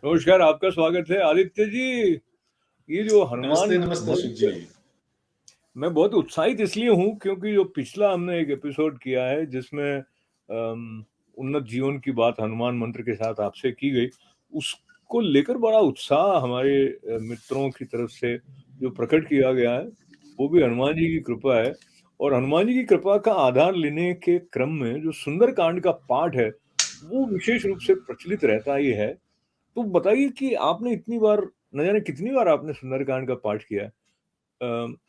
नमस्कार, आपका स्वागत है आदित्य जी। ये जो हनुमान नमस्ते, नमस्ते अशोक जी। मंत्र, मैं बहुत उत्साहित इसलिए हूँ क्योंकि जो पिछला हमने एक एपिसोड किया है जिसमें उन्नत जीवन की बात हनुमान मंत्र के साथ आपसे की गई, उसको लेकर बड़ा उत्साह हमारे मित्रों की तरफ से जो प्रकट किया गया है, वो भी हनुमान जी की कृपा है। और हनुमान जी की कृपा का आधार लेने के क्रम में जो सुंदरकांड का पाठ है, वो विशेष रूप से प्रचलित रहता ही है। तो बताइए कि आपने इतनी बार, न जाने कितनी बार आपने सुंदरकांड का पाठ किया है?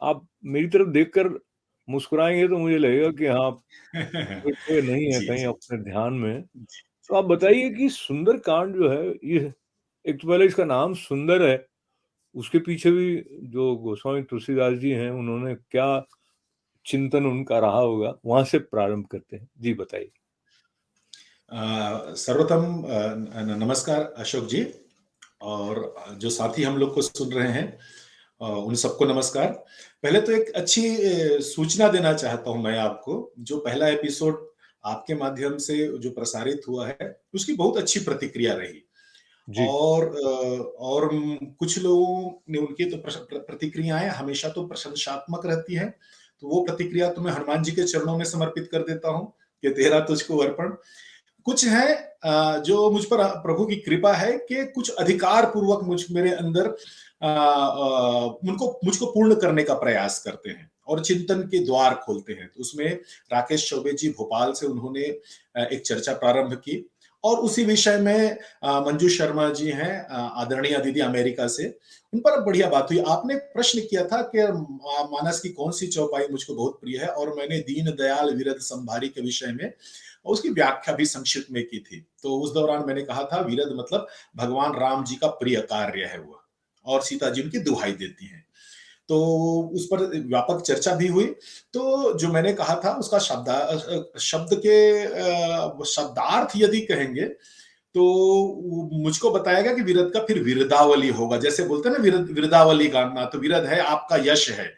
आप मेरी तरफ देखकर मुस्कुराएंगे तो मुझे लगेगा कि हाँ, ये नहीं है जी, कहीं जी। अपने ध्यान में। जी, तो आप जी। बताइए कि सुंदरकांड जो है, ये एक तो पहले इसका नाम सुंदर है, उसके पीछे भी जो गोस्वामी तुलसीदास जी हैं, उन्होंने क्या चिंतन उनका रहा होगा, वहां से प्रारंभ करते हैं। जी बताइए। सर्वप्रथम नमस्कार अशोक जी और जो साथी हम लोग को सुन रहे हैं उन सबको नमस्कार। पहले तो एक अच्छी सूचना देना चाहता हूं मैं आपको। जो पहला एपिसोड आपके माध्यम से जो प्रसारित हुआ है, उसकी बहुत अच्छी प्रतिक्रिया रही। जी। और कुछ लोगों ने उनकी तो प्रतिक्रियाएं हमेशा तो प्रशंसात्मक रहती हैं। तो वो प्रतिक्रिया तो मैं हनुमान जी के चरणों में समर्पित कर देता हूं कि तेरा तुझको अर्पण। कुछ है जो मुझ पर प्रभु की कृपा है कि कुछ अधिकार पूर्वक मेरे अंदर उनको मुझको पूर्ण करने का प्रयास करते हैं और चिंतन के द्वार खोलते हैं। तो उसमें राकेश चौबे जी भोपाल से उन्होंने एक चर्चा प्रारंभ की और उसी विषय में मंजू शर्मा जी हैं आदरणीय दीदी अमेरिका से, उन पर बढ़िया बात हुई। आपने प्रश्न किया था कि मानस की कौन सी चौपाई मुझको बहुत प्रिय है और मैंने दीन दयाल विरद संभारी के विषय में और उसकी व्याख्या भी संक्षिप्त में की थी। तो उस दौरान मैंने कहा था विरद मतलब भगवान राम जी का प्रिय कार्य है वो, और सीता जी उनकी दुहाई देती हैं। तो उस पर व्यापक चर्चा भी हुई। तो जो मैंने कहा था उसका शब्द के शब्दार्थ यदि कहेंगे तो मुझको बताया गया कि विरद का फिर विरदावली होगा। जैसे बोलते हैं ना विरदावली गाना, तो विरद है आपका यश है।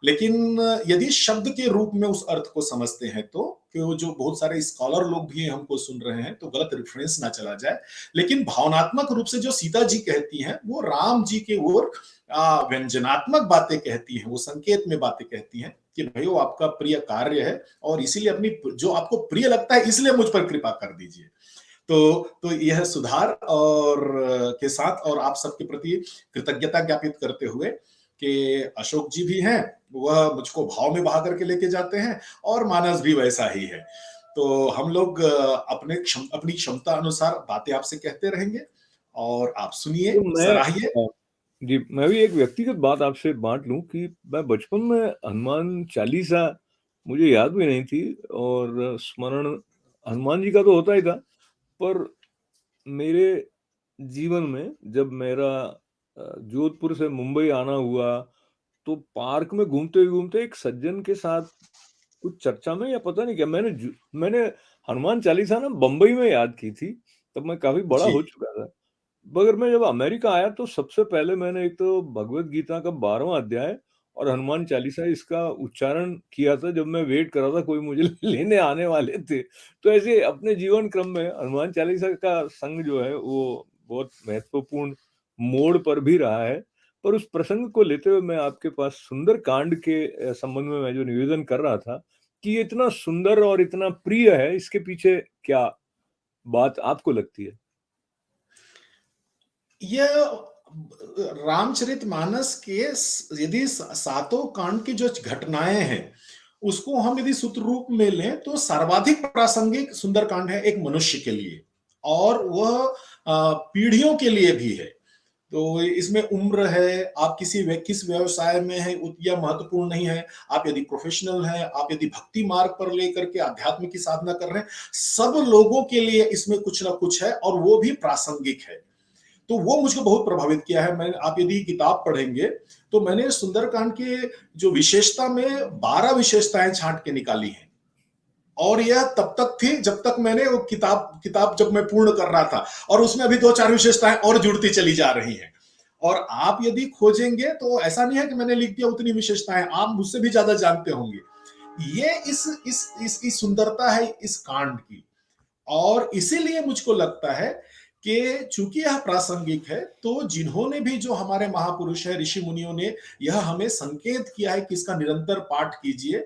लेकिन यदि शब्द के रूप में उस अर्थ को समझते हैं तो, कि वो जो बहुत सारे स्कॉलर लोग भी हमको सुन रहे हैं तो गलत रेफरेंस ना चला जाए। लेकिन भावनात्मक रूप से जो सीता जी कहती हैं वो राम जी के ओर व्यंजनात्मक बातें कहती हैं, वो संकेत में बातें कहती हैं कि भाई वो आपका प्रिय कार्य है और इसीलिए अपनी जो आपको प्रिय लगता है इसलिए मुझ पर कृपा कर दीजिए। तो यह सुधार और के साथ और आप सबके प्रति कृतज्ञता ज्ञापित करते हुए कि अशोक जी भी हैं, वह मुझको भाव में बहा करके लेके जाते हैं और मानस भी वैसा ही है। तो हम लोग अपनी क्षमता अनुसार बातें आपसे कहते रहेंगे और आप तो सुनिए, मैं सराहिए। जी, मैं भी एक व्यक्तिगत बात आपसे बाँट लूँ कि मैं बचपन में हनुमान चालीसा मुझे याद भी नहीं थी, और स्मरण हनुमान जी का तो होता ही था, पर मेरे जीवन में जब मेरा जोधपुर से मुंबई आना हुआ, तो पार्क में घूमते-घूमते एक सज्जन के साथ कुछ चर्चा में या पता नहीं क्या, मैंने हनुमान चालीसा ना बम्बई में याद की थी, तब मैं काफ़ी बड़ा जी, हो चुका था। मगर मैं जब अमेरिका आया तो सबसे पहले मैंने एक तो भगवत गीता का 12वाँ अध्याय और हनुमान चालीसा इसका उच्चारण किया था, जब मैं वेट कर रहा था कोई मुझे लेने आने वाले थे। तो ऐसे अपने जीवन क्रम में हनुमान चालीसा का संग जो है वो बहुत महत्वपूर्ण मोड़ पर भी रहा है। पर उस प्रसंग को लेते हुए मैं आपके पास सुंदर कांड के संबंध में मैं जो निवेदन कर रहा था कि ये इतना सुंदर और इतना प्रिय है, इसके पीछे क्या बात आपको लगती है? यह रामचरितमानस के यदि सातों कांड की जो घटनाएं हैं उसको हम यदि सूत्र रूप में लें तो सर्वाधिक प्रासंगिक सुंदरकांड है एक मनुष्य के लिए, और वह पीढ़ियों के लिए भी है। तो इसमें उम्र है, आप किस व्यवसाय में है यह महत्वपूर्ण नहीं है। आप यदि प्रोफेशनल हैं, आप यदि भक्ति मार्ग पर लेकर के आध्यात्म की साधना कर रहे हैं, सब लोगों के लिए इसमें कुछ ना कुछ है और वो भी प्रासंगिक है। तो वो मुझको बहुत प्रभावित किया है। मैं आप यदि किताब पढ़ेंगे तो मैंने सुंदरकांड की जो विशेषता में 12 विशेषताएं छांट के निकाली हैं, और यह तब तक थी जब तक मैंने वो किताब किताब जब मैं पूर्ण कर रहा था, और उसमें अभी 2-4 विशेषताएं और जुड़ती चली जा रही हैं। और आप यदि खोजेंगे तो ऐसा नहीं है कि मैंने लिख दिया उतनी विशेषताएं, आप मुझसे भी ज्यादा जानते होंगे। ये इस इसकी सुंदरता है इस कांड की। और इसीलिए मुझको लगता है कि चूंकि यह प्रासंगिक है, तो जिन्होंने भी, जो हमारे महापुरुष है, ऋषि मुनियों ने यह हमें संकेत किया है कि इसका निरंतर पाठ कीजिए,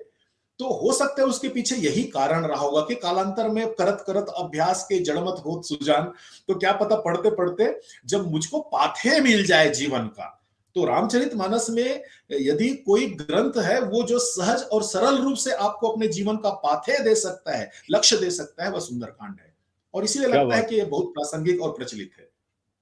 तो हो सकता है उसके पीछे यही कारण रहा होगा कि कालांतर में करत करत अभ्यास के जड़मत होत सुजान, तो क्या पता पढ़ते पढ़ते जब मुझको पाथे मिल जाए जीवन का। तो रामचरितमानस में यदि कोई ग्रंथ है वो जो सहज और सरल रूप से आपको अपने जीवन का पाथे दे सकता है, लक्ष्य दे सकता है, वह सुंदरकांड है, और इसीलिए क्या लगता है बात कि यह बहुत प्रासंगिक और प्रचलित है।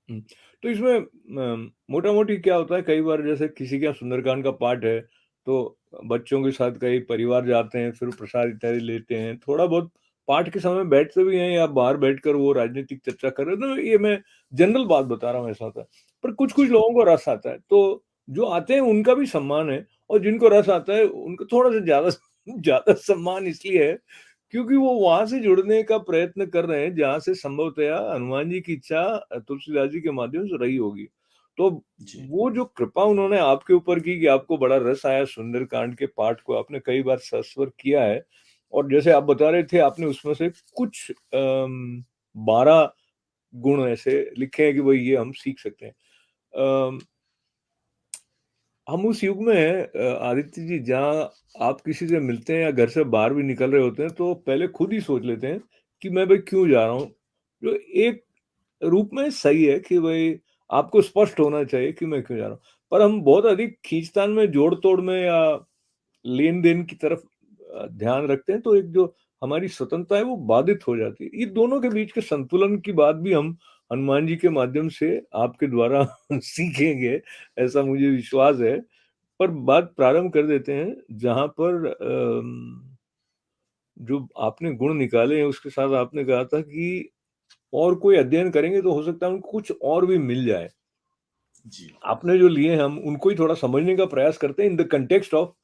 है। तो इसमें मोटा मोटी क्या होता है, कई बार जैसे किसी के यहाँ सुंदरकांड का पाठ है, तो बच्चों के साथ कई परिवार जाते हैं, फिर प्रसाद इत्यादि लेते हैं, थोड़ा बहुत पाठ के समय बैठते भी हैं या बाहर बैठकर वो राजनीतिक चर्चा कर रहे हैं, तो ये मैं जनरल बात बता रहा हूँ, ऐसा होता है। पर कुछ कुछ जी लोगों को रस आता है, तो जो आते हैं उनका भी सम्मान है, और जिनको रस आता है उनको थोड़ा सा ज्यादा ज्यादा सम्मान इसलिए है क्योंकि वो वहां से जुड़ने का प्रयत्न कर रहे हैं जहां से संभवतया हनुमान जी की इच्छा तुलसीदास जी के माध्यम से रही होगी। तो जी वो जो कृपा उन्होंने आपके ऊपर की कि आपको बड़ा रस आया सुंदरकांड के पाठ को, आपने कई बार सस्वर किया है, और जैसे आप बता रहे थे आपने उसमें से कुछ 12 गुण ऐसे लिखे हैं कि भाई ये हम सीख सकते हैं। अम, हम उस युग में हैं, आदित्य जी, जहाँ आप किसी से मिलते हैं या घर से बाहर भी निकल रहे होते हैं तो पहले खुद ही सोच लेते हैं कि मैं भाई क्यों जा रहा हूँ। जो एक रूप में सही है कि भाई आपको स्पष्ट होना चाहिए कि मैं क्यों जा रहा हूँ, पर हम बहुत अधिक खींचतान में, जोड़ तोड़ में या लेन देन की तरफ ध्यान रखते हैं, तो एक जो हमारी स्वतंत्रता है वो बाधित हो जाती है। ये दोनों के बीच के संतुलन की बात भी हम हनुमान जी के माध्यम से आपके द्वारा सीखेंगे, ऐसा मुझे विश्वास है। पर बात प्रारंभ कर देते हैं जहाँ पर जो आपने गुण निकाले हैं उसके साथ आपने कहा था कि और कोई अध्ययन करेंगे तो हो सकता है उनको कुछ और भी मिल जाए। जी आपने जो लिए हैं हम उनको ही थोड़ा समझने का प्रयास करते हैं in the context of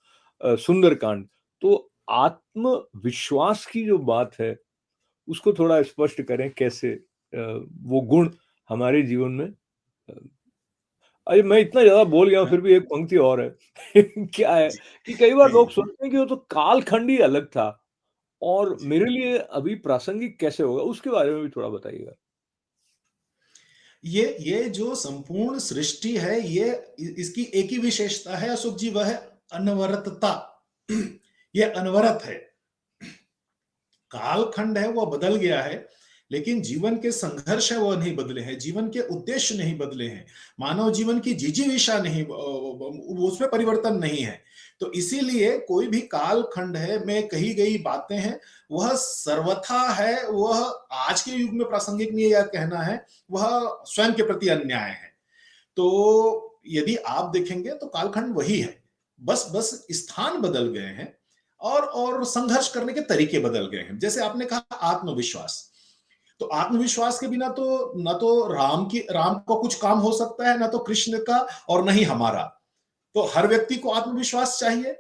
Sundarkand. तो आत्मविश्वास की जो बात है उसको थोड़ा स्पष्ट करें, कैसे वो गुण हमारे जीवन में अरे मैं इतना ज्यादा बोल गया हूँ, फिर भी एक पंक्ति और है क्या है जी कि कई बार जी लोग सोचते हैं कि वो तो कालखंड ही अलग था, और जी मेरे लिए अभी प्रासंगिक कैसे होगा, उसके बारे में भी थोड़ा बताइएगा। ये जो संपूर्ण सृष्टि है, ये इसकी एक ही विशेषता है अशोक जी, वह है अनवरतता। ये अनवरत है। कालखंड है वो बदल गया है, लेकिन जीवन के संघर्ष है वो नहीं बदले हैं, जीवन के उद्देश्य नहीं बदले हैं, मानव जीवन की जिजीविषा नहीं, उसमें परिवर्तन नहीं है। तो इसीलिए कोई भी कालखंड है में कही गई बातें हैं, वह सर्वथा है, वह आज के युग में प्रासंगिक नहीं है यह कहना है, वह स्वयं के प्रति अन्याय है। तो यदि आप देखेंगे तो कालखंड वही है, बस बस स्थान बदल गए हैं, और संघर्ष करने के तरीके बदल गए हैं। जैसे आपने कहा आत्मविश्वास, तो आत्मविश्वास के बिना तो ना तो राम का कुछ काम हो सकता है, ना तो कृष्ण का, और न ही हमारा। तो हर व्यक्ति को आत्मविश्वास चाहिए,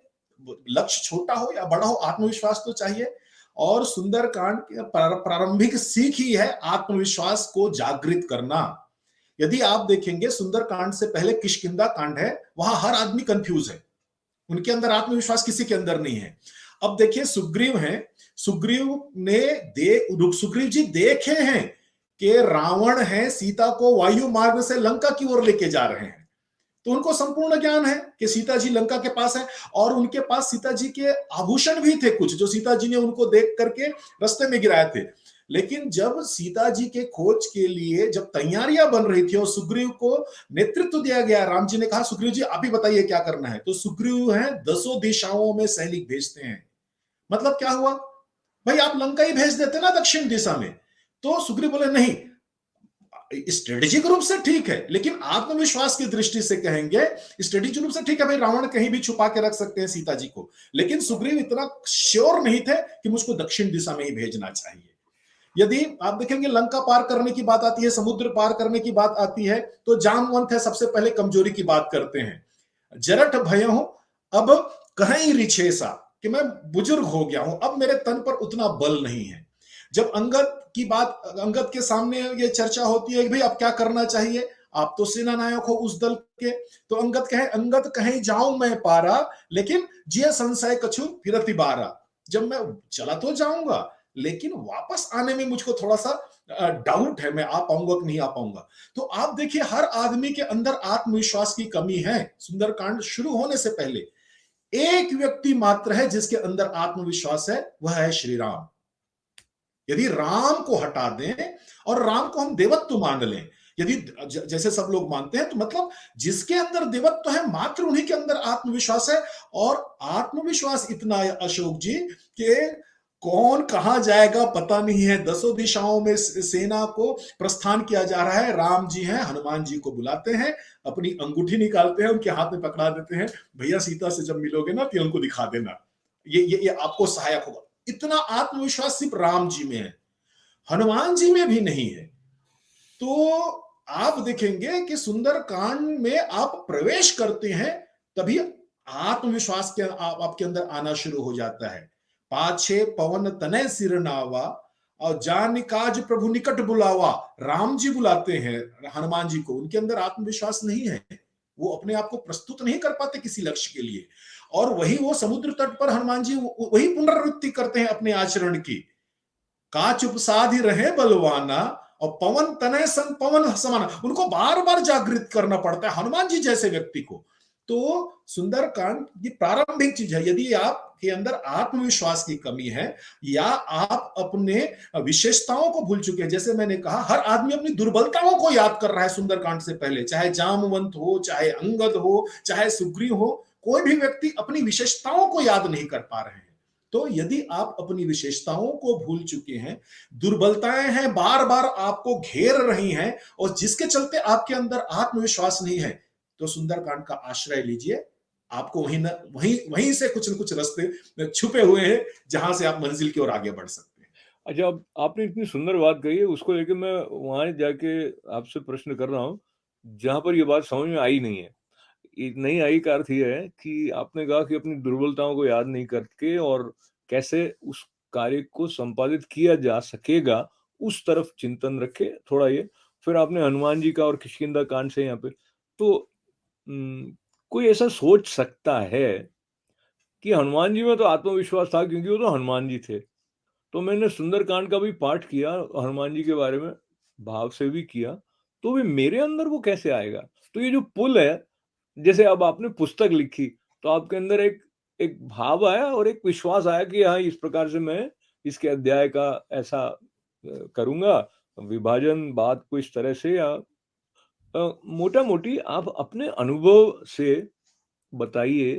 लक्ष्य छोटा हो या बड़ा हो, आत्मविश्वास तो चाहिए। और सुंदरकांड की प्रारंभिक सीख ही है आत्मविश्वास को जागृत करना। यदि आप देखेंगे सुंदरकांड से पहले किष्किंधा कांड है, वहां हर आदमी कंफ्यूज है, उनके अंदर आत्मविश्वास किसी के अंदर नहीं है। अब देखिए सुग्रीव हैं, सुग्रीव ने सुग्रीव जी देखे हैं कि रावण है सीता को वायु मार्ग से लंका की ओर लेके जा रहे हैं, तो उनको संपूर्ण ज्ञान है कि सीता जी लंका के पास है, और उनके पास सीता जी के आभूषण भी थे कुछ, जो सीता जी ने उनको देख करके रास्ते में गिराए थे। लेकिन जब सीता जी के खोज के लिए जब तैयारियां बन रही थी और सुग्रीव को नेतृत्व दिया गया, राम जी ने कहा सुग्रीव जी आप ही बताइए क्या करना है, तो सुग्रीव है 10 दिशाओं में सैनिक भेजते हैं। मतलब क्या हुआ, भाई आप लंका ही भेज देते ना दक्षिण दिशा में। तो सुग्रीव बोले नहीं, स्ट्रेटेजिक रूप से ठीक है, लेकिन आत्मविश्वास की दृष्टि से कहेंगे स्ट्रेटेजिक रूप से ठीक है भाई, रावण कहीं भी छुपा के रख सकते हैं सीता जी को, लेकिन सुग्रीव इतना श्योर नहीं थे कि मुझको दक्षिण दिशा में ही भेजना चाहिए। यदि आप देखेंगे लंका पार करने की बात आती है, समुद्र पार करने की बात आती है, तो जामवंत है सबसे पहले कमजोरी की बात करते हैं, जरठ भयहूं अब कहीं रिछेसा, कि मैं बुजुर्ग हो गया हूं, अब मेरे तन पर उतना बल नहीं है। जब अंगद की बात, अंगद के सामने ये चर्चा होती है कि भाई अब क्या करना चाहिए, आप तो सेना नायक हो उस दल के, तो अंगद कहे जाऊं मैं पारा, लेकिन जिय संशय कछु फिरति बारा, जब मैं चला तो जाऊंगा लेकिन वापस आने में मुझको थोड़ा सा डाउट है, मैं आ पाऊंगा कि नहीं आ पाऊंगा। तो आप देखिए, हर आदमी के अंदर आत्मविश्वास की कमी है। सुंदरकांड शुरू होने से पहले एक व्यक्ति मात्र है जिसके अंदर आत्मविश्वास है, वह है श्री राम। यदि राम को हटा दें और राम को हम देवत्व मान लें, यदि जैसे सब लोग मानते हैं, तो मतलब जिसके अंदर देवत्व है मात्र उन्हीं के अंदर आत्मविश्वास है। और आत्मविश्वास इतना है अशोक जी कि कौन कहां जाएगा पता नहीं है। दसों दिशाओं में सेना को प्रस्थान किया जा रहा है। राम जी हैं, हनुमान जी को बुलाते हैं, अपनी अंगूठी निकालते हैं, उनके हाथ में पकड़ा देते हैं, भैया सीता से जब मिलोगे ना तो उनको दिखा देना, ये आपको सहायक होगा। इतना आत्मविश्वास सिर्फ राम जी में है, हनुमान जी में भी नहीं है। तो आप देखेंगे कि सुंदरकांड में आप प्रवेश करते हैं, तभी आत्मविश्वास के आपके अंदर आना शुरू हो जाता है। पाछे पवन तनय सिर नावा और जान काज प्रभु निकट बुलावा। राम जी बुलाते हैं हनुमान जी को, उनके अंदर आत्मविश्वास नहीं है, वो अपने आप को प्रस्तुत नहीं कर पाते किसी लक्ष्य के लिए। और वही वो समुद्र तट पर हनुमान जी वही पुनरावृत्ति करते हैं अपने आचरण की। का चुप साधि रहे बलवाना और पवन तनय सन पवन समाना, उनको बार बार जागृत करना पड़ता है हनुमान जी जैसे व्यक्ति को। तो सुंदरकांड ये प्रारंभिक चीज है। यदि आपके अंदर आत्मविश्वास की कमी है या आप अपने विशेषताओं को भूल चुके हैं, जैसे मैंने कहा हर आदमी अपनी दुर्बलताओं को याद कर रहा है सुंदरकांड से पहले, चाहे जामवंत हो, चाहे अंगद हो, चाहे सुग्रीव हो, कोई भी व्यक्ति अपनी विशेषताओं को याद नहीं कर पा रहे हैं। तो यदि आप अपनी विशेषताओं को भूल चुके हैं, दुर्बलताएं हैं बार बार आपको घेर रही हैं, और जिसके चलते आपके अंदर आत्मविश्वास नहीं है, तो सुंदरकांड का आश्रय लीजिए। आपको वहीं से कुछ न कुछ रास्ते छुपे हुए हैं जहां से आप मंजिल की ओर आगे बढ़ सकते हैं। अच्छा, अब आपने इतनी सुंदर बात कही है, उसको लेके मैं वहां जाके आपसे प्रश्न कर रहा हूँ जहां पर ये बात समझ में आई नहीं है। नहीं आई का अर्थ ये है कि आपने कहा कि अपनी दुर्बलताओं को याद नहीं करके और कैसे उस कार्य को संपादित किया जा सकेगा उस तरफ चिंतन रखे थोड़ा ये। फिर आपने हनुमान जी का और किष्किंधा कांड से यहाँ पे तो कोई ऐसा सोच सकता है कि हनुमान जी में तो आत्मविश्वास था क्योंकि वो तो हनुमान जी थे। तो मैंने सुंदरकांड का भी पाठ किया, हनुमान जी के बारे में भाव से भी किया, तो भी मेरे अंदर वो कैसे आएगा? तो ये जो पुल है, जैसे अब आपने पुस्तक लिखी, तो आपके अंदर एक एक भाव आया और एक विश्वास आया कि हाँ, इस प्रकार से मैं इसके अध्याय का ऐसा करूँगा, विभाजन बात को इस तरह से या मोटा-मोटी आप अपने अनुभव से बताइए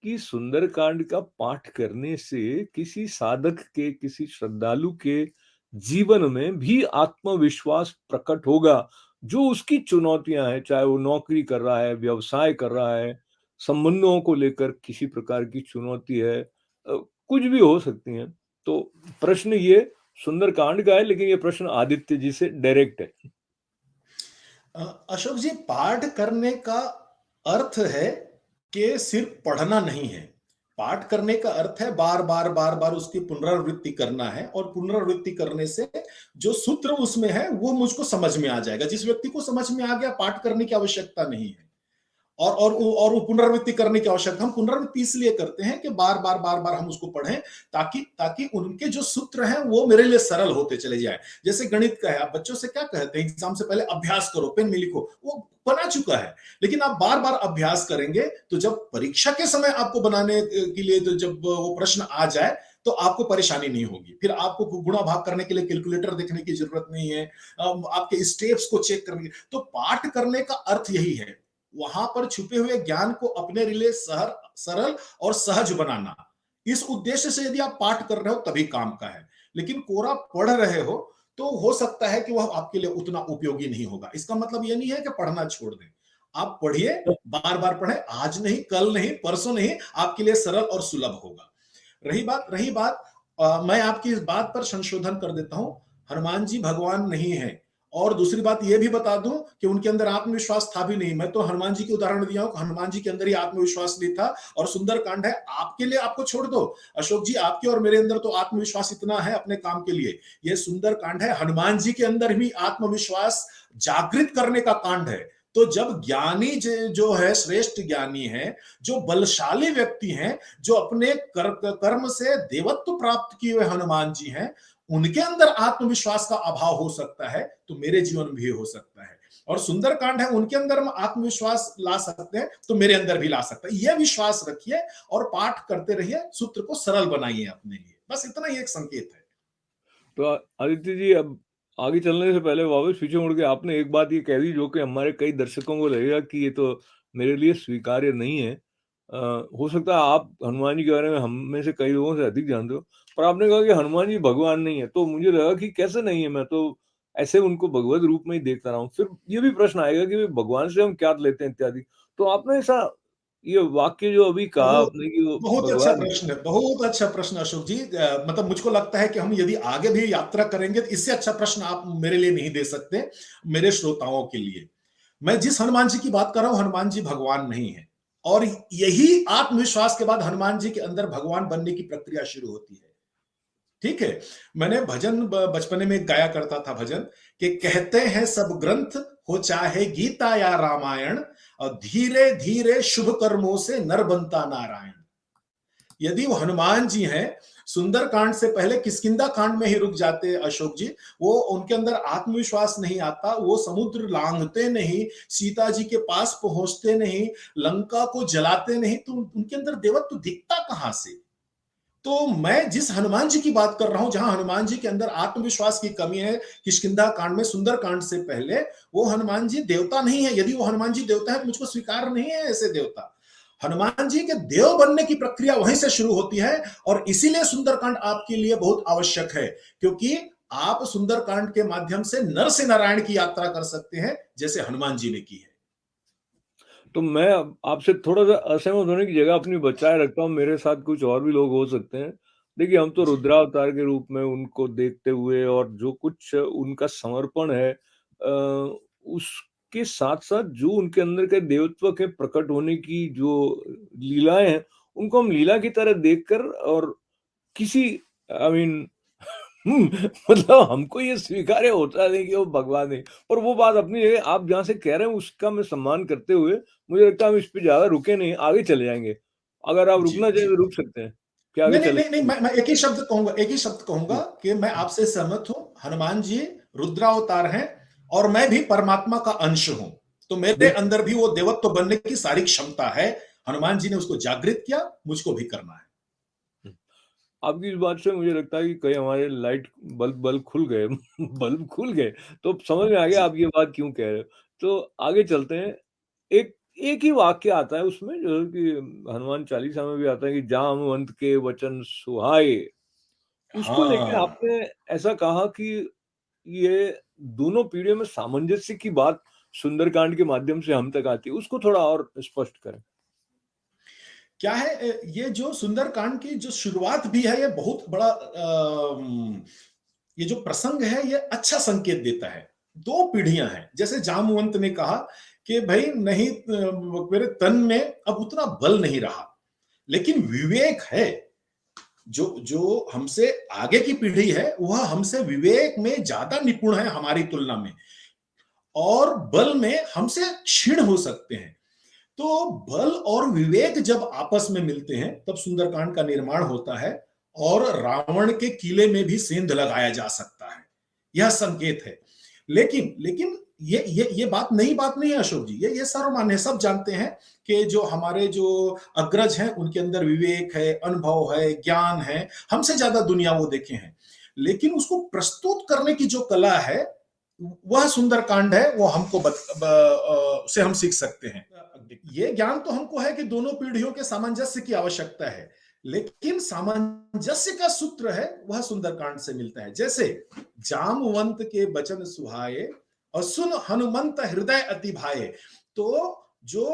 कि सुंदरकांड का पाठ करने से किसी साधक के, किसी श्रद्धालु के जीवन में भी आत्मविश्वास प्रकट होगा, जो उसकी चुनौतियां हैं, चाहे वो नौकरी कर रहा है, व्यवसाय कर रहा है, संबंधों को लेकर किसी प्रकार की चुनौती है, कुछ भी हो सकती हैं। तो प्रश्न ये सुंदरकांड का है, लेकिन ये प्रश्न आदित्य जी से डायरेक्ट है। अशोक जी, पाठ करने का अर्थ है कि सिर्फ पढ़ना नहीं है। पाठ करने का अर्थ है बार बार बार बार उसकी पुनरावृत्ति करना है, और पुनरावृत्ति करने से जो सूत्र उसमें है वो मुझको समझ में आ जाएगा। जिस व्यक्ति को समझ में आ गया, पाठ करने की आवश्यकता नहीं है। और वो पुनरावृत्ति करने की आवश्यकता, हम पुनरावृत्ति इसलिए करते हैं कि बार बार बार बार हम उसको पढ़ें, ताकि ताकि उनके जो सूत्र हैं वो मेरे लिए सरल होते चले जाए। जैसे गणित का है, आप बच्चों से क्या कहते हैं, एग्जाम से पहले अभ्यास करो, पेन में लिखो, वो बना चुका है। लेकिन आप बार बार अभ्यास करेंगे तो जब परीक्षा के समय आपको बनाने के लिए, तो जब वो प्रश्न आ जाए तो आपको परेशानी नहीं होगी। फिर आपको गुणा भाग करने के लिए कैलकुलेटर देखने की जरूरत नहीं है, आपके स्टेप्स को चेक करने। तो पाठ करने का अर्थ यही है, वहां पर छुपे हुए ज्ञान को अपने लिए सरल और सहज बनाना। इस उद्देश्य से यदि आप पाठ कर रहे हो तभी काम का है। लेकिन कोरा पढ़ रहे हो तो हो सकता है कि वह आपके लिए उतना उपयोगी नहीं होगा। इसका मतलब यह नहीं है कि पढ़ना छोड़ दें, आप पढ़िए, बार बार पढ़ें, आज नहीं, कल नहीं, परसों नहीं, आपके लिए सरल और सुलभ होगा। रही बात मैं आपकी इस बात पर संशोधन कर देता हूं, हनुमान जी भगवान नहीं है। और दूसरी बात यह भी बता दूं कि उनके अंदर आत्मविश्वास था भी नहीं। मैं तो हनुमान जी के उदाहरण दिया हूं कि हनुमान जी के अंदर ही आत्मविश्वास नहीं था। और सुंदरकांड है आपके लिए, आपको छोड़ दो अशोक जी, आपके और मेरे अंदर तो आत्मविश्वास इतना है अपने काम के लिए। यह सुंदरकांड है हनुमान जी के अंदर भी आत्मविश्वास जागृत करने का कांड है। तो जब ज्ञानी जो है, श्रेष्ठ ज्ञानी है, जो बलशाली व्यक्ति हैं, जो अपने कर्म से देवत्व प्राप्त किए हुए हनुमान जी हैं, उनके अंदर आत्मविश्वास का अभाव हो सकता है तो मेरे जीवन में भी हो सकता है। और सुंदरकांड है, उनके अंदर हम आत्मविश्वास ला सकते हैं तो मेरे अंदर भी ला सकता है। यह विश्वास रखिए और पाठ करते रहिए, सूत्र को सरल बनाइए अपने लिए। बस इतना ही एक संकेत है। तो आदित्य जी, अब आगे चलने से पहले वापस पीछे मुड़ के आपने एक बात ये कह दी जो कि हमारे कई दर्शकों को लगेगा कि ये तो मेरे लिए स्वीकार्य नहीं है। हो सकता है आप हनुमान जी के बारे में हम में से कई लोगों से अधिक जानते हो, पर आपने कहा कि हनुमान जी भगवान नहीं है, तो मुझे लगा कि कैसे नहीं है, मैं तो ऐसे उनको भगवत रूप में ही देखता रहा हूँ। फिर ये भी प्रश्न आएगा कि भगवान से हम क्या लेते हैं इत्यादि। तो आपने ऐसा ये वाक्य जो अभी कहा बहुत आपने कि वो बहुत अच्छा भगवान, प्रश्न है, बहुत अच्छा प्रश्न अशोक जी। मतलब मुझको लगता है कि हम यदि आगे भी यात्रा करेंगे तो इससे अच्छा प्रश्न आप मेरे लिए नहीं दे सकते, मेरे श्रोताओं के लिए। मैं जिस हनुमान जी की बात कर रहा हूं, हनुमान जी भगवान नहीं है। और यही आत्मविश्वास के बाद हनुमान जी के अंदर भगवान बनने की प्रक्रिया शुरू होती है। ठीक है। मैंने भजन बचपने में गाया करता था भजन, कि कहते हैं सब ग्रंथ हो चाहे गीता या रामायण, और धीरे धीरे शुभ कर्मों से नर बनता नारायण। यदि वो हनुमान जी हैं, सुंदर कांड से पहले किष्किंधा कांड में ही रुक जाते अशोक जी, वो उनके अंदर आत्मविश्वास नहीं आता, वो समुद्र लांघते नहीं, सीता जी के पास पहुंचते नहीं, लंका को जलाते नहीं, तो उनके अंदर देवत्व दिखता कहां से? तो मैं जिस हनुमान जी की बात कर रहा हूं, जहां हनुमान जी के अंदर आत्मविश्वास की कमी है, किष्किंधा कांड में, सुंदर कांड से पहले, वो हनुमान जी देवता नहीं है। यदि वो हनुमान जी देवता है तो मुझको स्वीकार नहीं है ऐसे देवता। हनुमान जी के देव बनने की प्रक्रिया वहीं से शुरू होती है। और इसीलिए सुंदरकांड आपके लिए बहुत आवश्यक है, क्योंकि आप सुंदरकांड के माध्यम से नर से नारायण की यात्रा कर सकते हैं, जैसे हनुमान जी ने की है। तो मैं अब आपसे थोड़ा-सा असहमत होने की जगह अपनी बचाए रखता हूँ, मेरे साथ कुछ और भी लोग हो सकते हैं। देखिए, हम तो जी। रुद्रावतार के रूप में उनको देखते हुए और जो कुछ उनका समर्पण है, उसके साथ-साथ जो उनके अंदर के देवत्व के प्रकट होने की जो लीलाएँ हैं, उनको हम लीला की तरह देखकर और किसी आई मीन मतलब हमको ये स्वीकार्य होता नहीं कि वो भगवान है। पर वो बात अपनी जगह, आप जहाँ से कह रहे हैं उसका मैं सम्मान करते हुए, मुझे लगता है हम इस पे ज़्यादा रुके नहीं, आगे चले जाएँगे। अगर आप जी। रुकना चाहें जी। तो रुक सकते हैं। क्या आगे नहीं नहीं चलें? नहीं नहीं, मैं एक ही शब्द कहूंगा, एक ही शब्द कहूंगा जी, कि मैं जी, आपसे सहमत हूं। हनुमान जी रुद्रावतार हैं, और मैं भी परमात्मा का अंश हूं। तो मेरे बिल्कुल। अंदर भी वो देवत्व बनने की सारी क्षमता है। हनुमान जी ने उसको जागृत किया, मुझको भी करना है। हुँ। आपकी इस बात से मुझे लगता है कि कई हमारे लाइट बल्ब बल्ब खुल गए बल्ब खुल गए, तो अब समझ में आ गया जी। आप ये बात क्यों कह रहे हो। तो आगे चलते हैं। एक एक ही वाक्य आता है उसमें जो कि हनुमान चालीसा में भी आता है कि जामवंत के वचन सुहाए। उसको लेके हाँ। आपने ऐसा कहा कि ये दोनों पीढ़ियों में सामंजस्य की बात सुंदरकांड के माध्यम से हम तक आती है। उसको थोड़ा और स्पष्ट करें। क्या है, ये जो सुंदरकांड की जो शुरुआत भी है, ये बहुत बड़ा ये जो प्रसंग है, ये अच्छा संकेत देता है। दो पीढ़ियां हैं, जैसे जामवंत ने कहा कि भाई नहीं, मेरे तन में अब उतना बल नहीं रहा, लेकिन विवेक है। जो जो हमसे आगे की पीढ़ी है, वह हमसे विवेक में ज्यादा निपुण है हमारी तुलना में, और बल में हमसे क्षीण हो सकते हैं। तो बल और विवेक जब आपस में मिलते हैं, तब सुंदरकांड का निर्माण होता है, और रावण के किले में भी सेंध लगाया जा सकता है। यह संकेत है। लेकिन लेकिन ये बात नई बात नहीं है अशोक जी, ये सर्वमान्य है, सब जानते हैं कि जो हमारे जो अग्रज हैं, उनके अंदर विवेक है, अनुभव है, ज्ञान है, हमसे ज्यादा दुनिया वो देखे हैं। लेकिन उसको प्रस्तुत करने की जो कला है, वह सुंदरकांड है, वो हमको से हम सीख सकते हैं। ये ज्ञान तो हमको है कि दोनों पीढ़ियों के सामंजस्य की आवश्यकता है, लेकिन सामंजस्य का सूत्र है वह सुंदरकांड से मिलता है। जैसे जामवंत के बचन सुहाए, और सुन हनुमंत हृदय अति भाए। तो जो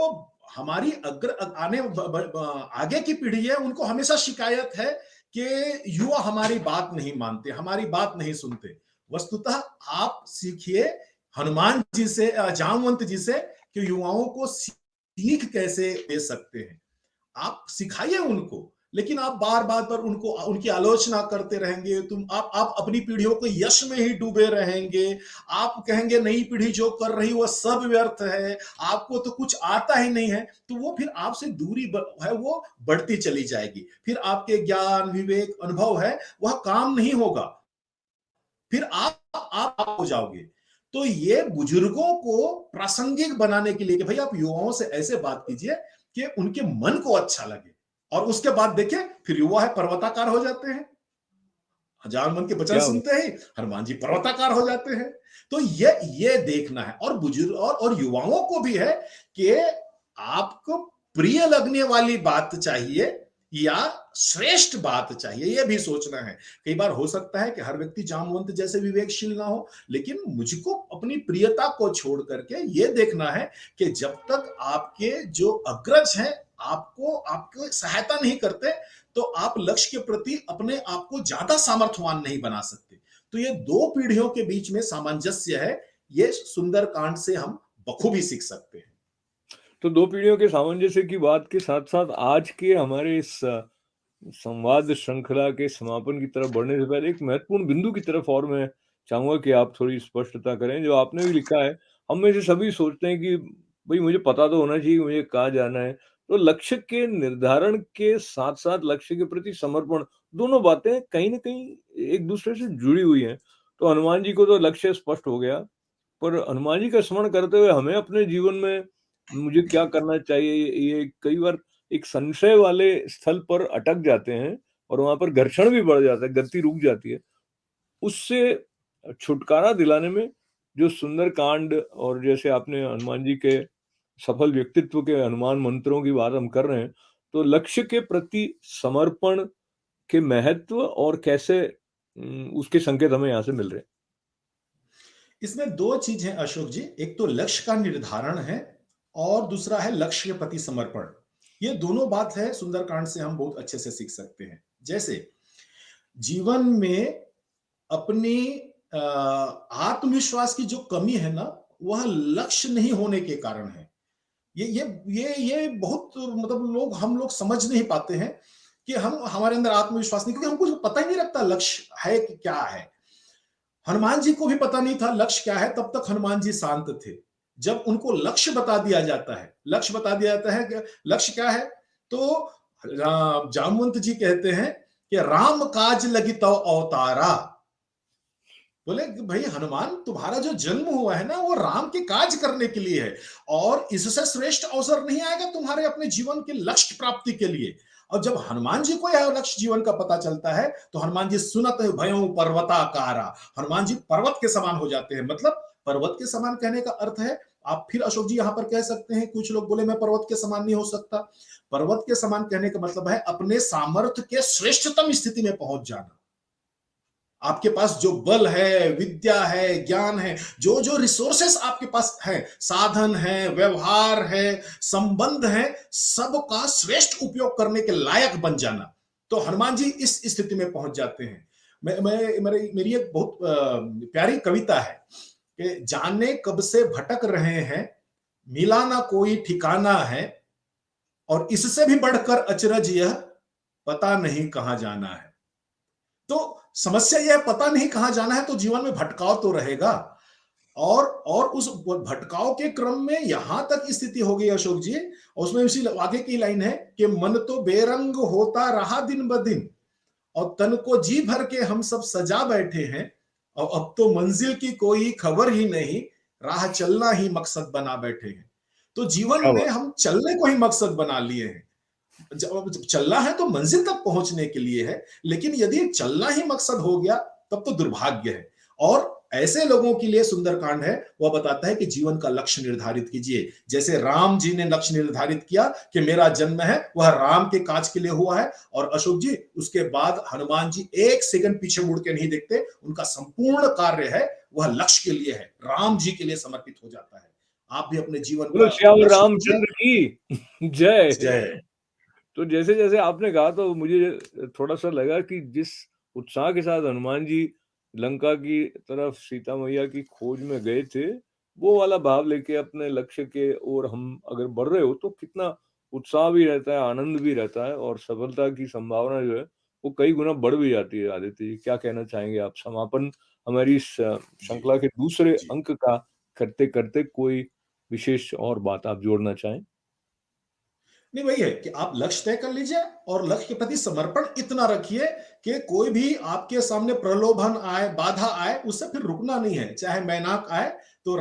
हमारी अग्र आने आगे की पीढ़ी है, उनको हमेशा शिकायत है कि युवा हमारी बात नहीं मानते, हमारी बात नहीं सुनते। वस्तुतः आप सीखिए हनुमान जी से, जामवंत जी से, कि युवाओं को सीख कैसे दे सकते हैं। आप सिखाइए उनको, लेकिन आप बार बार पर उनको उनकी आलोचना करते रहेंगे, आप अपनी पीढ़ियों को यश में ही डूबे रहेंगे। आप कहेंगे नई पीढ़ी जो कर रही वो सब व्यर्थ है, आपको तो कुछ आता ही नहीं है, तो वो फिर आपसे दूरी है वो बढ़ती चली जाएगी। फिर आपके ज्ञान, विवेक, अनुभव है, वह काम नहीं होगा। फिर आप हो जाओगे। तो ये बुजुर्गों को प्रासंगिक बनाने के लिए कि भाई आप युवाओं से ऐसे बात कीजिए कि उनके मन को अच्छा लगे, और उसके बाद देखिए फिर युवा है पर्वताकार हो जाते हैं। हजार मन के वचन क्या सुनते ही हनुमान जी पर्वताकार हो जाते हैं। तो ये देखना है, और बुजुर्ग और युवाओं को भी है कि आपको प्रिय लगने वाली बात चाहिए या श्रेष्ठ बात चाहिए, यह भी सोचना है। कई बार हो सकता है कि हर व्यक्ति जामवंत जैसे विवेकशील ना हो, लेकिन मुझको अपनी प्रियता को छोड़ करके यह देखना है कि जब तक आपके जो अग्रज हैं आपको सहायता नहीं करते, तो आप लक्ष्य के प्रति अपने आप को ज्यादा सामर्थ्यवान नहीं बना सकते। तो ये दो पीढ़ियों के बीच में सामंजस्य है, ये सुंदर कांड से हम बखूबी सीख सकते हैं। तो दो पीढ़ियों के सामंजस्य की बात के साथ साथ आज के हमारे इस संवाद श्रृंखला के समापन की तरफ बढ़ने से पहले एक महत्वपूर्ण बिंदु की तरफ और मैं चाहूंगा कि आप थोड़ी स्पष्टता करें। जो आपने भी लिखा है, हम में से सभी सोचते हैं कि भाई मुझे पता तो होना चाहिए मुझे कहाँ जाना है। तो लक्ष्य के निर्धारण के साथ साथ लक्ष्य के प्रति समर्पण, दोनों बातें कहीं ना कहीं एक दूसरे से जुड़ी हुई हैं। तो हनुमान जी को तो लक्ष्य स्पष्ट हो गया, पर हनुमान जी का स्मरण करते हुए हमें अपने जीवन में मुझे क्या करना चाहिए, ये कई बार एक संशय वाले स्थल पर अटक जाते हैं और वहां पर घर्षण भी बढ़ जाता है, गति रुक जाती है। उससे छुटकारा दिलाने में जो सुंदर कांड और जैसे आपने हनुमान जी के सफल व्यक्तित्व के हनुमान मंत्रों की बात हम कर रहे हैं, तो लक्ष्य के प्रति समर्पण के महत्व और कैसे उसके संकेत हमें यहाँ से मिल रहे हैं। इसमें दो चीज है अशोक जी, एक तो लक्ष्य का निर्धारण है और दूसरा है लक्ष्य के प्रति समर्पण। ये दोनों बात है सुंदरकांड से हम बहुत अच्छे से सीख सकते हैं। जैसे जीवन में अपनी आत्मविश्वास की जो कमी है ना, वह लक्ष्य नहीं होने के कारण है। ये बहुत मतलब हम लोग समझ नहीं पाते हैं कि हम हमारे अंदर आत्मविश्वास नहीं, क्योंकि हमको पता ही नहीं लगता लक्ष्य है कि क्या है। हनुमान जी को भी पता नहीं था लक्ष्य क्या है, तब तक हनुमान जी शांत थे। जब उनको लक्ष्य बता दिया जाता है, लक्ष्य बता दिया जाता है कि लक्ष्य क्या है, तो जामवंत जी कहते हैं कि राम काज लगी तो अवतारा। बोले कि भाई हनुमान, तुम्हारा जो जन्म हुआ है ना वो राम के काज करने के लिए है, और इससे श्रेष्ठ अवसर नहीं आएगा तुम्हारे अपने जीवन के लक्ष्य प्राप्ति के लिए। और जब हनुमान जी को यह लक्ष्य जीवन का पता चलता है, तो हनुमान जी सुनत भयों पर्वताकारा, हनुमान जी पर्वत के समान हो जाते हैं। मतलब पर्वत के समान कहने का अर्थ है, आप फिर अशोक जी यहां पर कह सकते हैं, कुछ लोग बोले मैं पर्वत के समान नहीं हो सकता। पर्वत के समान कहने का मतलब है अपने सामर्थ्य के श्रेष्ठतम स्थिति में पहुंच जाना। आपके पास जो बल है, विद्या है, ज्ञान है, जो जो रिसोर्सेस आपके पास है, साधन है, व्यवहार है, संबंध है, सबका श्रेष्ठ उपयोग करने के लायक बन जाना। तो हनुमान जी इस स्थिति में पहुंच जाते हैं। मेरी एक बहुत प्यारी कविता है कि जाने कब से भटक रहे हैं, मिला ना कोई ठिकाना है, और इससे भी बढ़कर अचरज यह, पता नहीं कहां जाना है। तो समस्या यह पता नहीं कहां जाना है, तो जीवन में भटकाव तो रहेगा। और उस भटकाव के क्रम में यहां तक स्थिति हो गई अशोक जी, उसमें उसी आगे की लाइन है कि मन तो बेरंग होता रहा दिन ब दिन, और तन को जी भर के हम सब सजा बैठे हैं, और अब तो मंजिल की कोई खबर ही नहीं, राह चलना ही मकसद बना बैठे हैं। तो जीवन क्या में बात। हम चलने को ही मकसद बना लिए हैं। जब चलना है तो मंजिल तक पहुंचने के लिए है, लेकिन यदि चलना ही मकसद हो गया तब तो दुर्भाग्य है। और ऐसे लोगों के लिए सुंदरकांड है, वह बताता है कि जीवन का लक्ष्य निर्धारित कीजिए। जैसे राम जी ने लक्ष्य निर्धारित किया कि मेरा जन्म है वह राम के काज के लिए हुआ है, और अशोक जी उसके बाद हनुमान जी एक सेकंड पीछे मुड़ के नहीं देखते, उनका संपूर्ण कार्य है वह लक्ष्य के लिए है, राम जी के लिए समर्पित हो जाता है। आप भी अपने जीवन बोलो का श्याम लक्ष्य कीजिए। रामचंद्र की जय। जय। तो जैसे जैसे आपने कहा तो मुझे थोड़ा सा लगा कि जिस उत्साह के साथ हनुमान जी लंका की तरफ सीता मैया की खोज में गए थे, वो वाला भाव लेके अपने लक्ष्य के ओर हम अगर बढ़ रहे हो तो कितना उत्साह भी रहता है, आनंद भी रहता है, और सफलता की संभावना जो है वो कई गुना बढ़ भी जाती है। आदित्य जी, क्या कहना चाहेंगे आप? समापन हमारी इस जी श्रृंखला के दूसरे जी। अंक का करते करते कोई विशेष और बात आप जोड़ना चाहें? नहीं, वही है कि आप लक्ष्य तय कर लीजिए और लक्ष्य के प्रति समर्पण इतना रखिए कि कोई भी आपके सामने प्रलोभन आए, बाधा आए, उससे फिर रुकना नहीं है। चाहे मैनाक आए, तो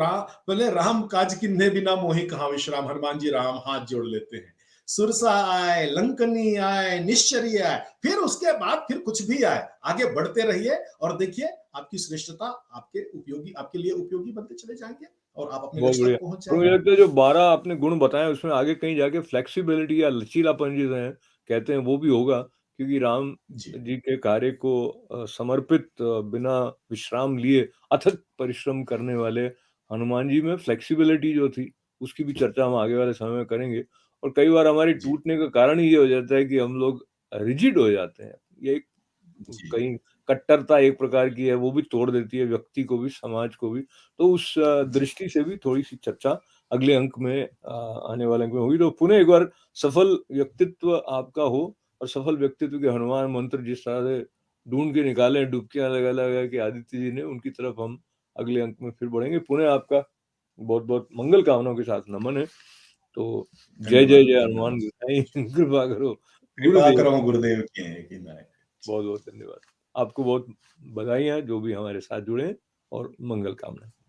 बोले राम काज किन्हे बिना मोहि कहां विश्राम, हनुमान जी राम हाथ जोड़ लेते हैं। सुरसा आए, लंकनी आए, निश्चर्य आए, फिर उसके बाद फिर कुछ भी आए, आगे बढ़ते रहिए और देखिए आपकी श्रेष्ठता आपके लिए उपयोगी बनते चले जाएंगे और आप अपने बहुत लक्ष्य बढ़िया। तक पहुंच और मुझे जाएंगे। लगता है जो 12 आपने गुण बताए उसमें आगे कहीं जाके फ्लेक्सिबिलिटी या लचीलापन जिसे हैं कहते हैं वो भी होगा, क्योंकि राम जी, जी के कार्य को समर्पित बिना विश्राम लिए अथक परिश्रम करने वाले हनुमान जी में फ्लेक्सिबिलिटी जो थी उसकी भी चर्चा हम आगे वाले समय में करेंगे। और कई बार हमारी जी, टूटने का कारण ही ये हो जाता है कि हम लोग रिजिड हो जाते हैं। ये एक जी, कहीं कट्टरता एक प्रकार की है, वो भी तोड़ देती है व्यक्ति को भी, समाज को भी। तो उस जी, दृष्टि से भी थोड़ी-सी चर्चा अगले अंक में आने वाले अंक में होगी। तो पुनः एक बार सफल व्यक्तित्व आपका हो और सफल व्यक्तित्व के हनुमान मंत्र जिस तरह से ढूँढ के निकाले, डुबकियाँ लगा-लगा के आदित्य जी ने, उनकी तरफ हम अगले अंक में फिर बढ़ेंगे। पुनः आपका बहुत-बहुत मंगल कामनाओं के साथ नमन है। तो जय, जय, धन्यवाद, जय धन्यवाद। हनुमान गोसाई कृपा करो। कृपा गुरुदेव करो गुरुदेव की है कि नायक। बहुत-बहुत धन्यवाद। आपको बहुत बधाइयाँ जो भी हमारे साथ जुड़े हैं और मंगल कामना।